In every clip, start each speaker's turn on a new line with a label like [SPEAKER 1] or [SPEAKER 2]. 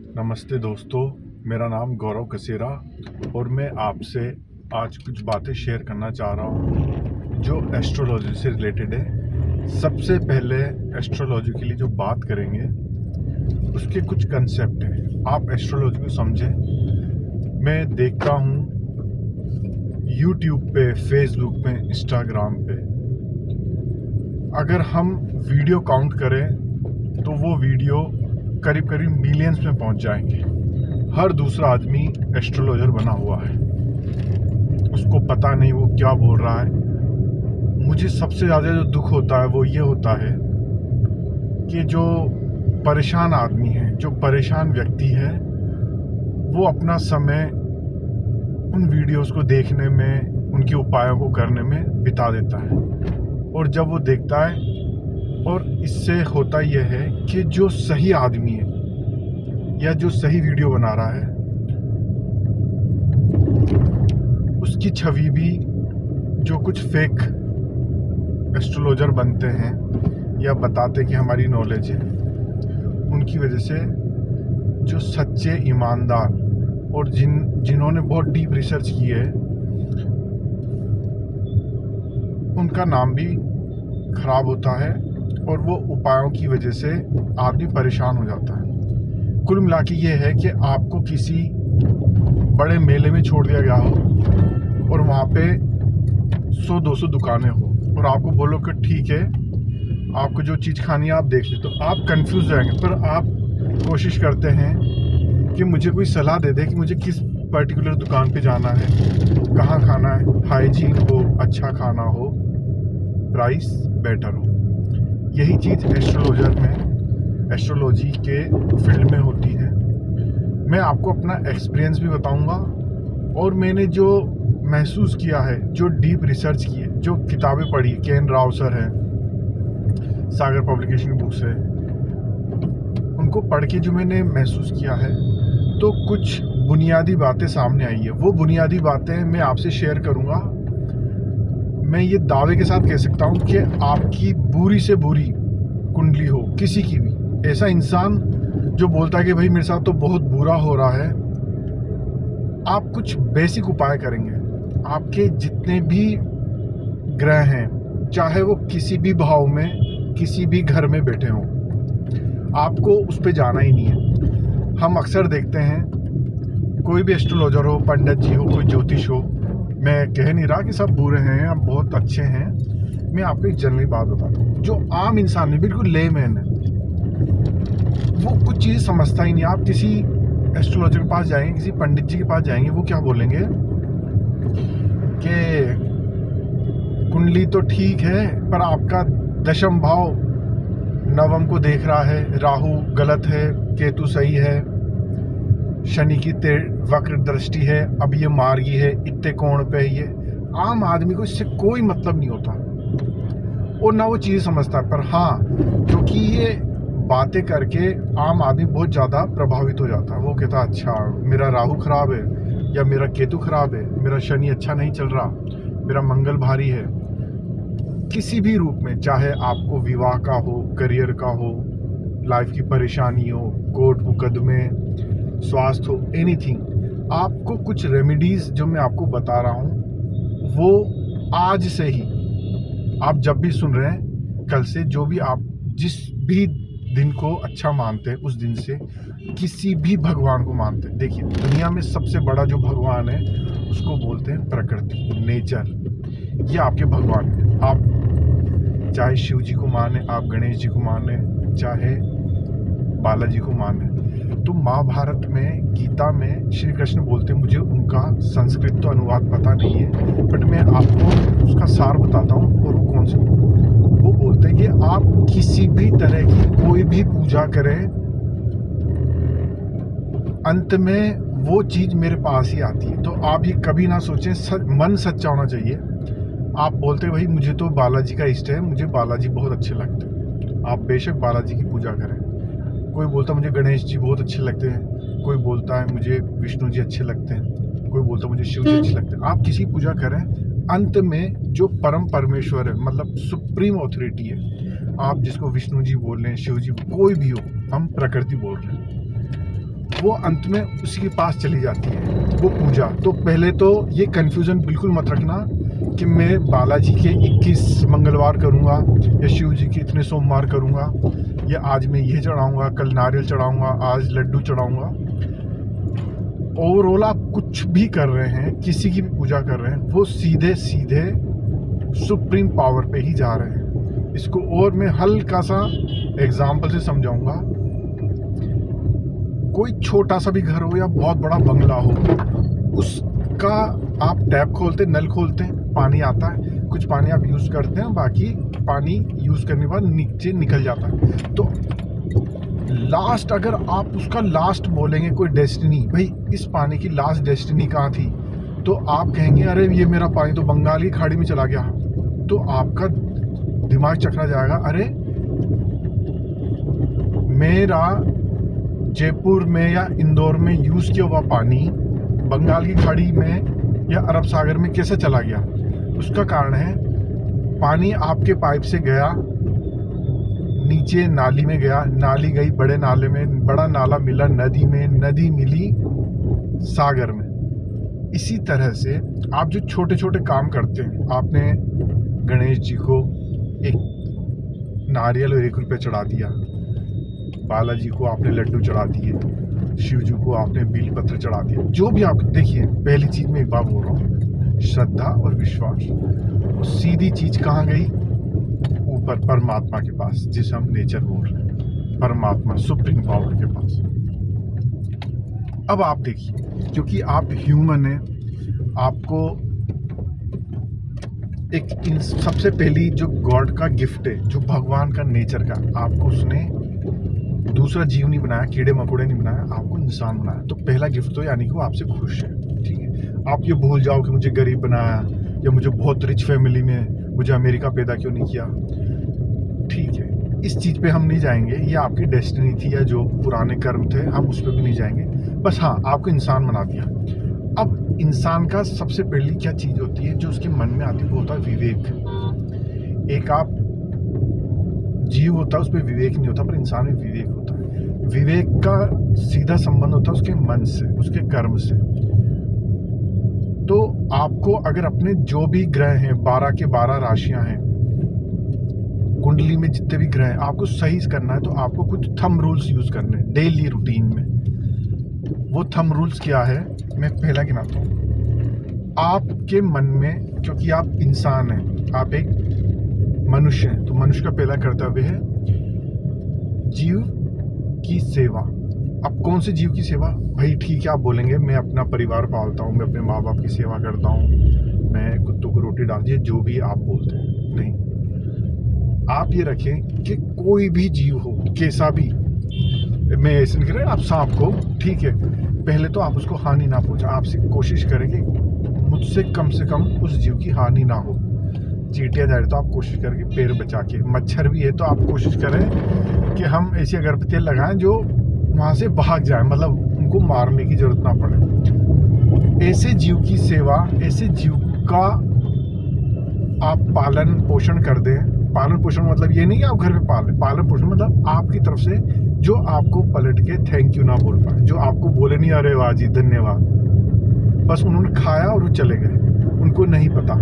[SPEAKER 1] नमस्ते दोस्तों, मेरा नाम गौरव कसेरा और मैं आपसे आज कुछ बातें शेयर करना चाह रहा हूँ जो एस्ट्रोलॉजी से रिलेटेड है। सबसे पहले एस्ट्रोलॉजी के लिए जो बात करेंगे उसके कुछ कंसेप्ट हैं। आप एस्ट्रोलॉजी को समझें। मैं देखता हूँ यूट्यूब पे, फेसबुक पे, इंस्टाग्राम पे, अगर हम वीडियो काउंट करें तो वो वीडियो करीब करीब मिलियंस में पहुंच जाएंगे। हर दूसरा आदमी एस्ट्रोलॉजर बना हुआ है, उसको पता नहीं वो क्या बोल रहा है। मुझे सबसे ज़्यादा जो दुख होता है वो ये होता है कि जो परेशान आदमी है, जो परेशान व्यक्ति है, वो अपना समय उन वीडियोस को देखने में, उनके उपायों को करने में बिता देता है। और जब वो देखता है, और इससे होता यह है कि जो सही आदमी है या जो सही वीडियो बना रहा है, उसकी छवि भी जो कुछ फेक एस्ट्रोलॉजर बनते हैं या बताते कि हमारी नॉलेज है, उनकी वजह से जो सच्चे, ईमानदार और जिन्होंने बहुत डीप रिसर्च की है, उनका नाम भी खराब होता है और वो उपायों की वजह से आदमी परेशान हो जाता है। कुल मिला के ये है कि आपको किसी बड़े मेले में छोड़ दिया गया हो और वहाँ पे 100-200 दुकानें हो और आपको बोलो कि ठीक है, आपको जो चीज़ खानी है आप देख ले, तो आप कंफ्यूज रहेंगे। पर आप कोशिश करते हैं कि मुझे कोई सलाह दे दे कि मुझे किस पर्टिकुलर दुकान पे जाना है, कहाँ खाना है, हाइजीन हो, अच्छा खाना हो, प्राइस बेटर हो। यही चीज़ एस्ट्रोलॉजी के फील्ड में होती है। मैं आपको अपना एक्सपीरियंस भी बताऊंगा और मैंने जो महसूस किया है, जो डीप रिसर्च की है, जो किताबें पढ़ी, केन राव सर हैं, सागर पब्लिकेशन बुक्स है, उनको पढ़ के जो मैंने महसूस किया है, तो कुछ बुनियादी बातें सामने आई है। वो बुनियादी बातें मैं आपसे शेयर करूंगा। मैं ये दावे के साथ कह सकता हूँ कि आपकी बुरी से बुरी कुंडली हो, किसी की भी, ऐसा इंसान जो बोलता है कि भाई मेरे साथ तो बहुत बुरा हो रहा है, आप कुछ बेसिक उपाय करेंगे। आपके जितने भी ग्रह हैं, चाहे वो किसी भी भाव में, किसी भी घर में बैठे हों, आपको उस पर जाना ही नहीं है। हम अक्सर देखते हैं, कोई भी एस्ट्रोलॉजर हो, पंडित जी हो, कोई ज्योतिष हो, मैं कह नहीं रहा कि सब बुरे हैं या बहुत अच्छे हैं, मैं आपको एक जनरली बात बताता हूँ। जो आम इंसान है, बिल्कुल लेमैन है, वो कुछ चीज़ समझता ही नहीं। आप किसी एस्ट्रोलॉजर के पास जाएंगे, किसी पंडित जी के पास जाएंगे, वो क्या बोलेंगे कि कुंडली तो ठीक है पर आपका दशम भाव नवम को देख रहा है, राहु गलत है, केतु सही है, शनि की वक्र दृष्टि है, अब ये मार्गी है, इतने कोण पे है। ये आम आदमी को इससे कोई मतलब नहीं होता और ना वो चीज़ समझता है। पर हाँ, क्योंकि ये बातें करके आम आदमी बहुत ज़्यादा प्रभावित हो जाता है। वो कहता है अच्छा मेरा राहु खराब है, या मेरा केतु खराब है, मेरा शनि अच्छा नहीं चल रहा, मेरा मंगल भारी है। किसी भी रूप में, चाहे आपको विवाह का हो, करियर का हो, लाइफ की परेशानी हो, कोर्ट मुकदमे, स्वास्थ्य हो, एनीथिंग, आपको कुछ रेमेडीज जो मैं आपको बता रहा हूँ, वो आज से ही, आप जब भी सुन रहे हैं, कल से, जो भी आप जिस भी दिन को अच्छा मानते हैं, उस दिन से किसी भी भगवान को मानते हैं। देखिए, दुनिया में सबसे बड़ा जो भगवान है उसको बोलते हैं प्रकृति, नेचर। ये आपके भगवान है। आप चाहे शिव जी को माने, आप गणेश जी को माने, चाहे बालाजी को माने। तो महाभारत में, गीता में श्री कृष्ण बोलते हैं, मुझे उनका संस्कृत तो अनुवाद पता नहीं है, बट मैं आपको उसका सार बताता हूँ। और वो कौन से, वो बोलते हैं कि आप किसी भी तरह की कोई भी पूजा करें, अंत में वो चीज़ मेरे पास ही आती है। तो आप ये कभी ना सोचें, मन सच्चा होना चाहिए। आप बोलते हैं भाई मुझे तो बालाजी का इष्ट है, मुझे बालाजी बहुत अच्छे लगते हैं, आप बेशक बालाजी की पूजा करें। कोई बोलता है मुझे गणेश जी बहुत अच्छे लगते हैं, कोई बोलता है मुझे विष्णु जी अच्छे लगते हैं, कोई बोलता है मुझे शिव जी अच्छे लगते हैं। आप किसी पूजा करें, अंत में जो परम परमेश्वर है, मतलब सुप्रीम ऑथोरिटी है, आप जिसको विष्णु जी बोल रहे हैं, शिव जी, कोई भी हो, हम प्रकृति बोल रहे हैं, वो अंत में उसी के पास चली जाती है वो पूजा। तो पहले तो ये कन्फ्यूज़न बिल्कुल मत रखना कि मैं बालाजी के 21 मंगलवार करूँगा या शिव जी के इतने सोमवार करूँगा, या आज मैं ये चढ़ाऊँगा, कल नारियल चढ़ाऊँगा, आज लड्डू चढ़ाऊँगा। ओवरऑल आप कुछ भी कर रहे हैं, किसी की भी पूजा कर रहे हैं, वो सीधे सीधे सुप्रीम पावर पे ही जा रहे हैं। इसको और मैं हल्का सा एग्जाम्पल से समझाऊंगा। कोई छोटा सा भी घर हो या बहुत बड़ा बंगला हो, उसका आप टैप खोलते, नल खोलते हैं, पानी आता है, कुछ पानी आप यूज़ करते हैं, बाकी पानी यूज़ करने के बाद नीचे निकल जाता है। तो लास्ट अगर आप उसका लास्ट बोलेंगे कोई डेस्टिनी, भाई इस पानी की लास्ट डेस्टिनी कहाँ थी, तो आप कहेंगे अरे ये मेरा पानी तो बंगाल की खाड़ी में चला गया। तो आपका दिमाग चकरा जाएगा, अरे मेरा जयपुर में या इंदौर में यूज़ किया हुआ पानी बंगाल की खाड़ी में या अरब सागर में कैसे चला गया। उसका कारण है पानी आपके पाइप से गया, नीचे नाली में गया, नाली गई बड़े नाले में, बड़ा नाला मिला नदी में, नदी मिली सागर में। इसी तरह से आप जो छोटे छोटे काम करते हैं, आपने गणेश जी को एक नारियल और 1 रुपये चढ़ा दिया, बालाजी को आपने लड्डू चढ़ा दिए, शिव जी को आपने बेल पत्र चढ़ा दिया, जो भी आप देखिए, पहली चीज़ में एक बार बोल रहा हूँ, श्रद्धा और विश्वास। सीधी चीज़ कहाँ गई? ऊपर परमात्मा के पास, जिसे हम नेचर बोल रहे हैं, परमात्मा सुप्रीम पावर के पास। अब आप देखिए, क्योंकि आप ह्यूमन हैं, आपको एक सबसे पहली जो गॉड का गिफ्ट है, जो भगवान का नेचर का, आपको उसने दूसरा जीव नहीं बनाया, कीड़े मकोड़े नहीं बनाया, आपको इंसान बनाया। तो पहला गिफ्ट तो यानी कि वो आपसे खुश है, ठीक है। आप ये भूल जाओ कि मुझे गरीब बनाया या मुझे बहुत रिच फैमिली में मुझे अमेरिका पैदा क्यों नहीं किया, ठीक है, इस चीज़ पे हम नहीं जाएंगे। ये आपकी डेस्टिनी थी या जो पुराने कर्म थे, हम उस पर भी नहीं जाएंगे। बस हाँ, आपको इंसान बना दिया। अब इंसान का सबसे पहली क्या चीज़ होती है जो उसके मन में आती है, वो होता है विवेक। एक आप जीव होता है, उस पर विवेक नहीं होता, पर इंसान में विवेक होता है। विवेक का सीधा संबंध होता है उसके मन से, उसके कर्म से। तो आपको अगर अपने जो भी ग्रह हैं, 12 के 12 राशियां हैं, कुंडली में जितने भी ग्रह हैं, आपको सही करना है तो आपको कुछ थंब रूल्स यूज करने हैं डेली रूटीन में। वो थंब रूल्स क्या है, मैं पहला गिनाता हूँ। आपके मन में, क्योंकि आप इंसान हैं, आप एक मनुष्य हैं, तो मनुष्य का पहला कर्तव्य है जीव की सेवा। अब कौन से जीव की सेवा? भाई ठीक है, आप बोलेंगे मैं अपना परिवार पालता हूँ, मैं अपने माँ बाप की सेवा करता हूँ, मैं कुत्तों को रोटी डाल दिए, जो भी आप बोलते हैं। नहीं, आप ये रखें कि कोई भी जीव हो, कैसा भी, मैं ऐसे नहीं कह रहा आप सांप को, ठीक है, पहले तो आप उसको हानि ना पहुंचा। आपसे कोशिश करें कि मुझसे कम से कम उस जीव की हानि ना हो। चींटियाँ जा रही तो आप कोशिश करें कि पैर बचा के, मच्छर भी है तो आप कोशिश करें कि हम ऐसी अगरबत्तियाँ लगाएं जो वहाँ से भाग जाए, मतलब उनको मारने की जरूरत ना पड़े। ऐसे जीव की सेवा, ऐसे जीव का आप पालन पोषण कर दें। पालन पोषण मतलब ये नहीं कि आप घर पे पालें, पालन पोषण मतलब आपकी तरफ से जो आपको पलट के थैंक यू ना बोल पाए, जो आपको बोले नहीं अरे वाह जी धन्यवाद, बस उन्होंने खाया और वो चले गए, उनको नहीं पता,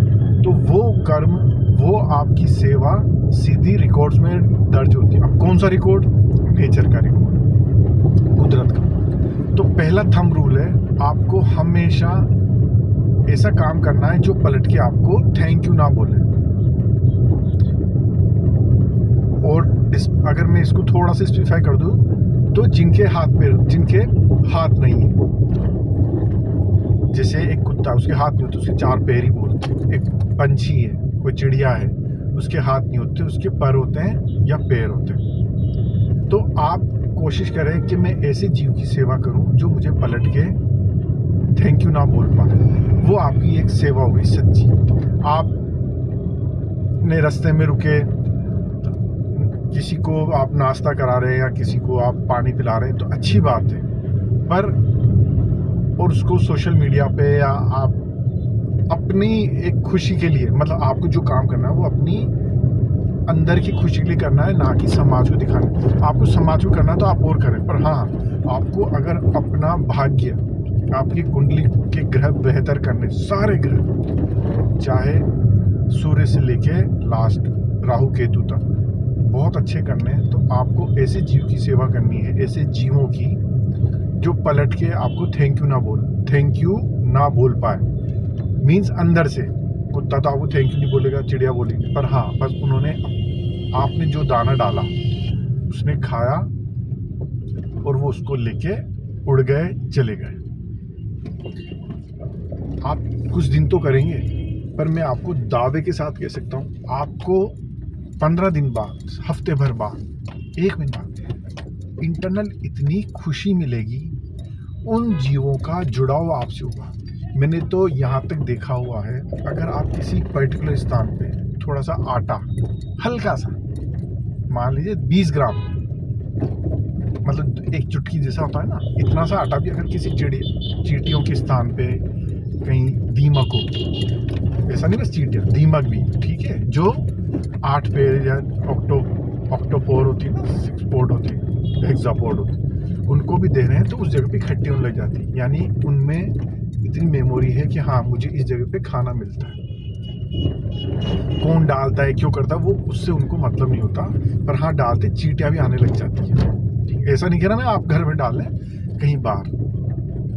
[SPEAKER 1] तो वो कर्म, वो आपकी सेवा सीधी रिकॉर्ड्स में दर्ज होती है। अब कौन सा रिकॉर्ड? नेचर का रिकॉर्ड, कुदरत का। तो पहला थंब रूल है, आपको हमेशा ऐसा काम करना है जो पलट के आपको थैंक यू ना बोले। और अगर मैं इसको थोड़ा सा स्पेसिफाई कर दूं, तो जिनके हाथ नहीं है, जैसे एक कुत्ता, उसके हाथ नहीं होते, उसके 4 पैर ही बोलते। एक पंछी है, कोई चिड़िया है, उसके हाथ नहीं होते, उसके पर होते हैं या पैर होते हैं। तो आप कोशिश करें कि मैं ऐसे जीव की सेवा करूं जो मुझे पलट के थैंक यू ना बोल पाए। वो आपकी एक सेवा हो गई सच्ची। आप ने रास्ते में रुके, किसी को आप नाश्ता करा रहे हैं या किसी को आप पानी पिला रहे हैं, तो अच्छी बात है, पर और उसको सोशल मीडिया पे या आप अपनी एक खुशी के लिए, मतलब आपको जो काम करना है वो अपनी अंदर की खुशी के लिए करना है, ना कि समाज को दिखाना। आपको समाज को करना है तो आप और करें, पर हाँ, आपको अगर अगर अपना भाग्य, आपकी कुंडली के ग्रह बेहतर करने, सारे ग्रह चाहे सूर्य से लेके लास्ट राहु केतु तक बहुत अच्छे करने हैं, तो आपको ऐसे जीव की सेवा करनी है, ऐसे जीवों की जो पलट के आपको थैंक यू ना बोल पाए। मीन्स अंदर से कुत्ता तो आपको थैंक यू नहीं बोलेगा, चिड़िया बोलेगी, पर हाँ बस उन्होंने आपने जो दाना डाला उसने खाया और वो उसको लेके उड़ गए, चले गए। आप कुछ दिन तो करेंगे, पर मैं आपको दावे के साथ कह सकता हूँ, आपको 15 दिन बाद, हफ्ते भर बाद, 1 महीने बाद इंटरनल इतनी खुशी मिलेगी, उन जीवों का जुड़ाव आपसे होगा। मैंने तो यहाँ तक देखा हुआ है, अगर आप किसी पर्टिकुलर स्थान पे थोड़ा सा आटा, हल्का सा, मान लीजिए 20 ग्राम, मतलब एक चुटकी जैसा होता है ना, इतना सा आटा भी अगर किसी चींटियों के स्थान पे, कहीं दीमक हो, ऐसा नहीं बस चींटियाँ, दीमक भी, ठीक है, जो 8 पैर या ऑक्टोपोर होती है ना, 6 पोर्ट होती है, हेक्सापोड होती है, उनको भी दे रहे हैं, तो उस जगह पे खट्टी होने लग जाती है। यानी उनमें इतनी मेमोरी है कि हाँ मुझे इस जगह पे खाना मिलता है। कौन डालता है, क्यों करता है, वो उससे उनको मतलब नहीं होता, पर हाँ डालते, चींटियाँ भी आने लग जाती है। ऐसा नहीं कह रहा मैं आप घर में डाल लें, कहीं बाहर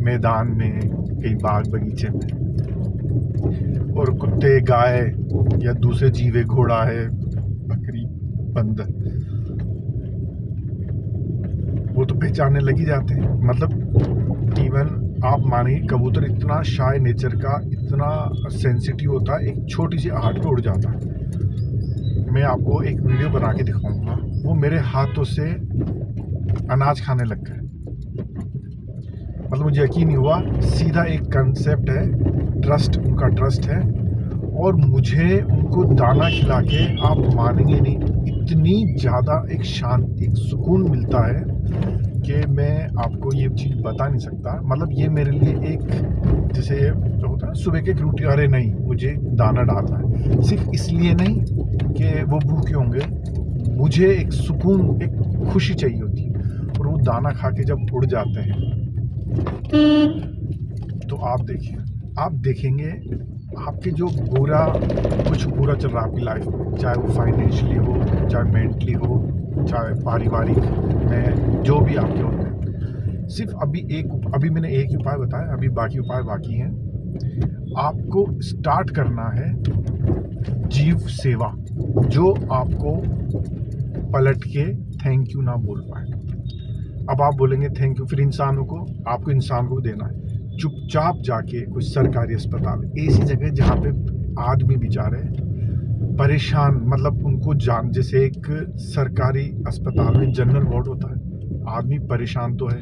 [SPEAKER 1] मैदान में, कहीं बाग बगीचे में, और कुत्ते, गाय या दूसरे जीवे, घोड़ा है, बकरी, बंदर, वो तो पहचानने लग ही जाते हैं। मतलब इवन आप मानिए कबूतर इतना शाय नेचर का, इतना सेंसिटिव होता है, एक छोटी सी आहट पे उड़ जाता है। मैं आपको एक वीडियो बना के दिखाऊंगा, वो मेरे हाथों से अनाज खाने लग गए। मतलब मुझे यकीन नहीं हुआ, सीधा एक कंसेप्ट है, ट्रस्ट, उनका ट्रस्ट है, और मुझे उनको दाना खिला के आप मानेंगे नहीं, इतनी ज़्यादा एक शांति, एक सुकून मिलता है कि मैं आपको ये चीज़ बता नहीं सकता। मतलब ये मेरे लिए एक, जैसे जो होता है सुबह के एक रूटीन, अरे नहीं मुझे दाना डालना है, सिर्फ इसलिए नहीं कि वो भूखे होंगे, मुझे एक सुकून, एक खुशी चाहिए होती है, और वो दाना खा के जब उड़ जाते हैं, तो आप देखिए, आप देखेंगे आपके जो कुछ बुरा चल रहा है आपकी लाइफ में, चाहे वो फाइनेंशियली हो, चाहे मेंटली हो, चाहे पारिवारिक में, जो भी आपके होते हैं, सिर्फ अभी मैंने एक ही उपाय बताया, अभी बाकी उपाय बाकी हैं। आपको स्टार्ट करना है जीव सेवा, जो आपको पलट के थैंक यू ना बोल पाए। अब आप बोलेंगे थैंक यू, फिर आपको इंसान को देना है। चुपचाप जाके कोई सरकारी अस्पताल, ऐसी जगह जहाँ पे आदमी बेचारे परेशान, मतलब उनको जैसे एक सरकारी अस्पताल में जनरल वार्ड होता है, आदमी परेशान तो है,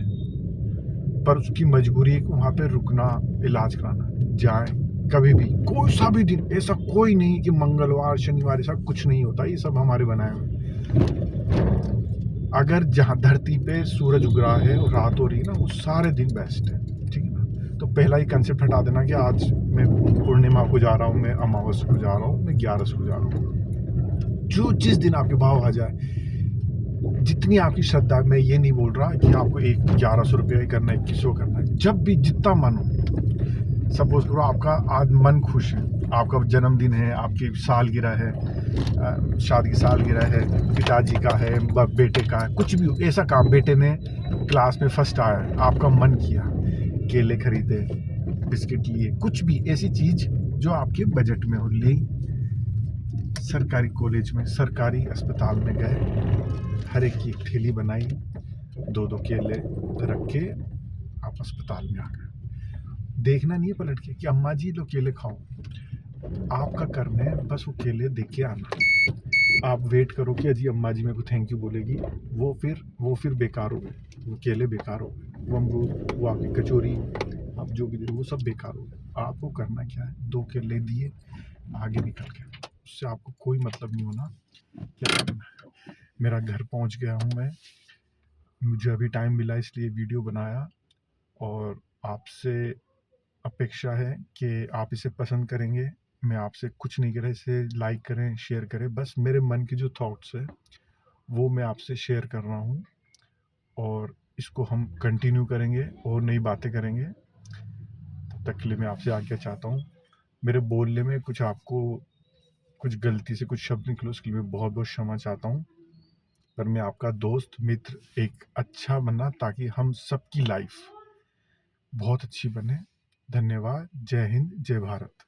[SPEAKER 1] पर उसकी मजबूरी है कि वहाँ पे रुकना, इलाज कराना। जाएं कभी भी, कोई सा भी दिन, ऐसा कोई नहीं कि मंगलवार शनिवार, ऐसा कुछ नहीं होता, ये सब हमारे बनाए हुए। अगर जहाँ धरती पे सूरज उग रहा है और रात हो रही है ना, वो सारे दिन बेस्ट है, ठीक है ना। तो पहला ही कंसेप्ट हटा देना कि आज मैं पूर्णिमा को जा रहा हूँ, मैं अमावस्या को जा रहा हूँ, मैं 11 को जा रहा हूँ, जो जिस दिन आपके भाव आ जाए, जितनी आपकी श्रद्धा। मैं ये नहीं बोल रहा कि आपको 1100 रुपये करना है, 2100 करना है, जब भी जितना मन हो। सपोज करो आपका आज मन खुश है, आपका जन्मदिन है, आपकी सालगिरह है, शादी की सालगिरह है, पिताजी का है, बेटे का है, कुछ भी हो, ऐसा काम, बेटे ने क्लास में फर्स्ट आया, आपका मन किया, केले खरीदे, बिस्किट लिए, कुछ भी ऐसी चीज़ जो आपके बजट में हो, ली। सरकारी कॉलेज में, सरकारी अस्पताल में गए, हर एक की एक ठेली बनाई, 2-2 केले रख के आप अस्पताल में आ गए। देखना नहीं है पलट के कि अम्मा जी लो केले खाओ, आपका कर्म है बस वो केले देख के आना। आप वेट करो कि अजी अम्मा जी मेरे को थैंक यू बोलेगी, वो फिर बेकार हो गए, वो केले बेकार हो गए, वो अमरूद, वो आपकी कचौरी, आप जो भी दे, वो सब बेकार हो गए। आपको करना क्या है, 2 केले दिए, आगे निकल गए, उससे आपको कोई मतलब नहीं होना क्या करना है। मेरा घर पहुंच गया हूं मैं, मुझे अभी टाइम मिला इसलिए वीडियो बनाया, और आपसे अपेक्षा है कि आप इसे पसंद करेंगे। मैं आपसे कुछ नहीं कह रहा, इसे लाइक करें, शेयर करें, बस मेरे मन के जो थॉट्स है वो मैं आपसे शेयर कर रहा हूँ। और इसको हम कंटिन्यू करेंगे और नई बातें करेंगे। तब तक के लिए मैं आपसे आज्ञा चाहता हूँ। मेरे बोलने में कुछ आपको कुछ गलती से कुछ शब्द निकले उसके लिए बहुत बहुत क्षमा चाहता हूँ, पर मैं आपका दोस्त मित्र एक अच्छा बनना ताकि हम सबकी लाइफ बहुत अच्छी बने। धन्यवाद। जय हिंद, जय भारत।